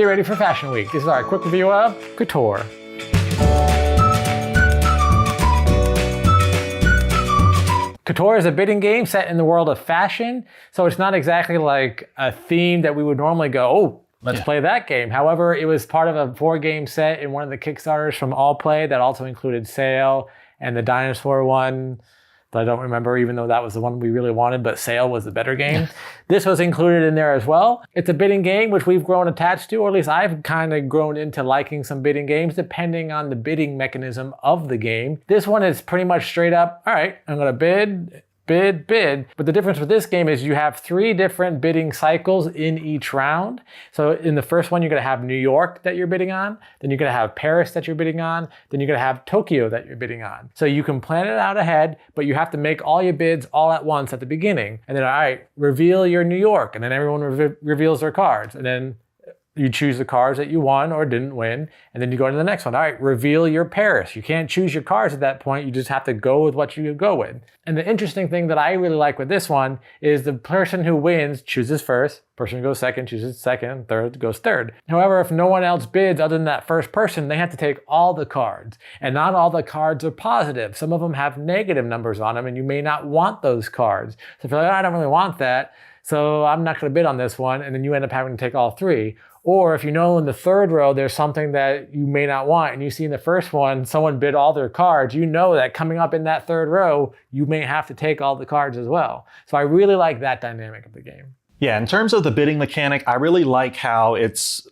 Get ready for Fashion Week. This is our quick review of Couture. Couture is a bidding game set in the world of fashion, so it's not exactly like a theme that we would normally go, oh, let's play that game. However, it was part of a 4-game set in one of the Kickstarters from All Play that also included Sail and the dinosaur one that I don't remember, even though that was the one we really wanted, but Sail was the better game. This was included in there as well. It's a bidding game, which we've grown attached to, or at least I've kind of grown into liking some bidding games, depending on the bidding mechanism of the game. This one is pretty much straight up, all right, I'm gonna bid. But the difference with this game is you have 3 different bidding cycles in each round. So in the first one, you're gonna have New York that you're bidding on, then you're gonna have Paris that you're bidding on, then you're gonna have Tokyo that you're bidding on. So you can plan it out ahead, but you have to make all your bids all at once at the beginning. And then, all right, reveal your New York, and then everyone reveals their cards. And then you choose the cards that you won or didn't win, and then you go to the next one. All right, reveal your Paris. You can't choose your cards at that point. You just have to go with what you go with. And the interesting thing that I really like with this one is the person who wins chooses first, person who goes second chooses second, third goes third. However, if no one else bids other than that first person, they have to take all the cards. And not all the cards are positive. Some of them have negative numbers on them, and you may not want those cards. So if you're like, I don't really want that, so I'm not gonna bid on this one, and then you end up having to take all 3. Or if you know in the third row there's something that you may not want, and you see in the first one someone bid all their cards, you know that coming up in that third row, you may have to take all the cards as well. So I really like that dynamic of the game. Yeah, in terms of the bidding mechanic, I really like how it's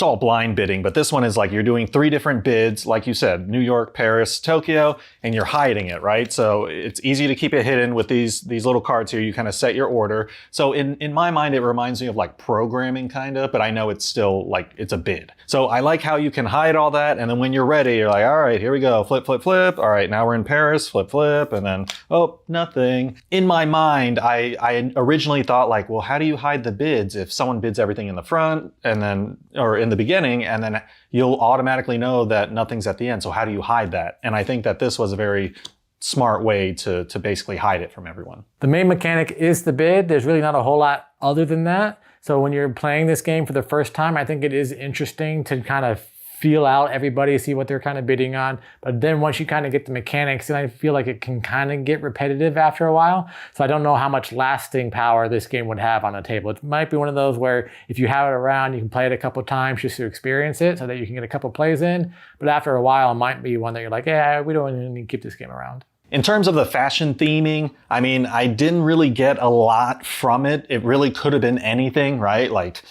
all blind bidding, but this one is like you're doing 3 different bids, like you said, New York, Paris, Tokyo, and you're hiding it, right? So it's easy to keep it hidden with these little cards here. You kind of set your order. So in my mind, it reminds me of like programming kind of, but I know it's still like, it's a bid. So I like how you can hide all that, and then when you're ready, you're like, all right, here we go, flip, flip, flip. All right, now we're in Paris, flip, flip, and then, oh, nothing. In my mind, I originally thought like, well, how do you hide the bids if someone bids everything in the front and then or in the beginning, and then you'll automatically know that nothing's at the end. So how do you hide that? And I think that this was a very smart way to basically hide it from everyone. The main mechanic is the bid. There's really not a whole lot other than that. So when you're playing this game for the first time, I think it is interesting to kind of feel out everybody, see what they're kind of bidding on. But then once you kind of get the mechanics, then I feel like it can kind of get repetitive after a while. So I don't know how much lasting power this game would have on a table. It might be one of those where if you have it around, you can play it a couple times just to experience it so that you can get a couple plays in. But after a while, it might be one that you're like, yeah, we don't even need to keep this game around. In terms of the fashion theming, I mean, I didn't really get a lot from it. It really could have been anything, right? Like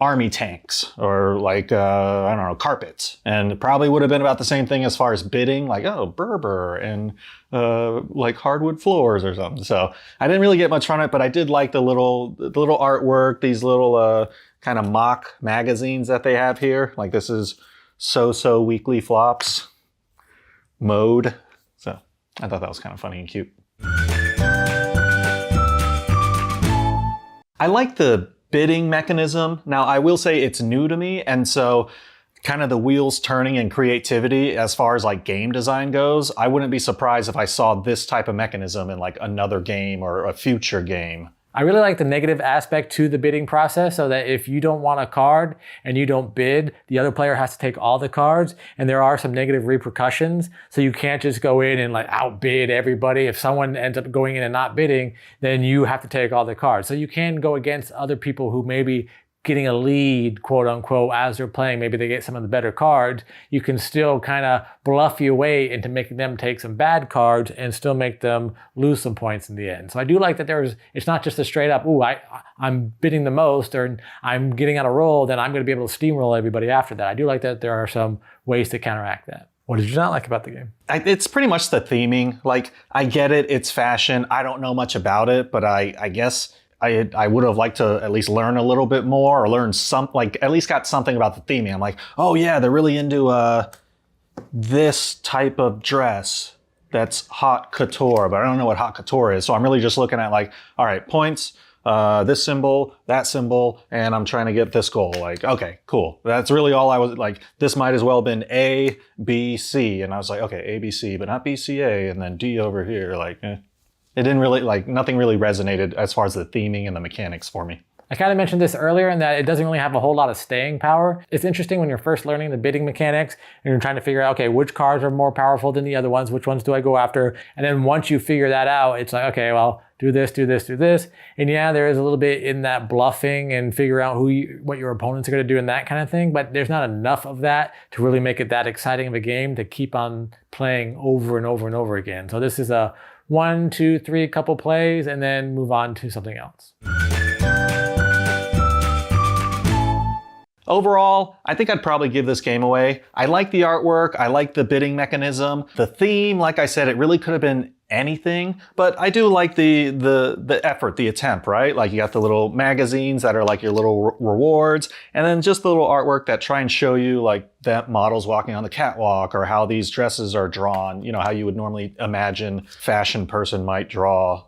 army tanks or like, I don't know, carpets. And it probably would have been about the same thing as far as bidding, like, oh, Berber and like hardwood floors or something. So I didn't really get much from it, but I did like the little artwork, these little kind of mock magazines that they have here. Like this is So Weekly Flops mode. So I thought that was kind of funny and cute. I like the bidding mechanism. Now, I will say it's new to me, and so kind of the wheels turning and creativity as far as like game design goes, I wouldn't be surprised if I saw this type of mechanism in like another game or a future game. I really like the negative aspect to the bidding process, so that if you don't want a card and you don't bid, the other player has to take all the cards, and there are some negative repercussions. So you can't just go in and like outbid everybody. If someone ends up going in and not bidding, then you have to take all the cards. So you can go against other people who maybe getting a lead, quote unquote, as they're playing. Maybe they get some of the better cards. You can still kind of bluff your way into making them take some bad cards and still make them lose some points in the end. So I do like that it's not just a straight up, ooh, I'm bidding the most or I'm getting on a roll, then I'm going to be able to steamroll everybody after that. I do like that there are some ways to counteract that. What did you not like about the game? It's pretty much the theming. Like, I get it, it's fashion. I don't know much about it, but I guess I would have liked to at least learn a little bit more, or learn like at least got something about the theming. I'm like, oh yeah, they're really into this type of dress that's haute couture, but I don't know what haute couture is. So I'm really just looking at like, all right, points, this symbol, that symbol, and I'm trying to get this goal. Like, okay, cool. That's really all I was like, this might as well have been A, B, C. And I was like, okay, A, B, C, but not B, C, A, and then D over here. Like, It didn't really, like, nothing really resonated as far as the theming and the mechanics for me. I kind of mentioned this earlier in that it doesn't really have a whole lot of staying power. It's interesting when you're first learning the bidding mechanics and you're trying to figure out, okay, which cards are more powerful than the other ones? Which ones do I go after? And then once you figure that out, it's like, okay, well, do this, do this, do this. And yeah, there is a little bit in that bluffing and figure out what your opponents are going to do and that kind of thing. But there's not enough of that to really make it that exciting of a game to keep on playing over and over and over again. So this is a 1, 2, 3 couple plays and then move on to something else. Overall, I think I'd probably give this game away. I like the artwork, I like the bidding mechanism. The theme, like I said, it really could have been anything, but I do like the effort, the attempt, right? Like you got the little magazines that are like your little rewards, and then just the little artwork that try and show you like that models walking on the catwalk or how these dresses are drawn, you know, how you would normally imagine fashion person might draw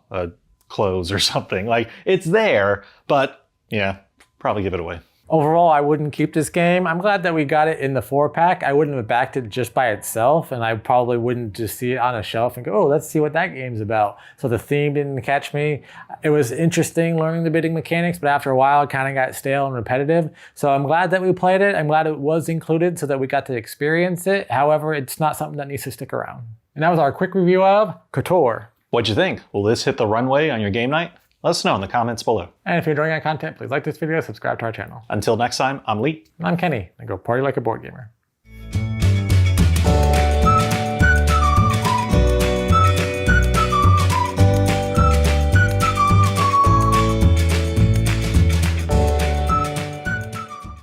clothes or something. Like it's there, but yeah, probably give it away. Overall, I wouldn't keep this game. I'm glad that we got it in the 4-pack. I wouldn't have backed it just by itself, and I probably wouldn't just see it on a shelf and go, oh, let's see what that game's about. So the theme didn't catch me. It was interesting learning the bidding mechanics, but after a while, it kind of got stale and repetitive. So I'm glad that we played it. I'm glad it was included so that we got to experience it. However, it's not something that needs to stick around. And that was our quick review of Couture. What'd you think? Will this hit the runway on your game night? Let us know in the comments below. And if you're enjoying our content, please like this video, subscribe to our channel. Until next time, I'm Lee. And I'm Kenny, and go party like a board gamer.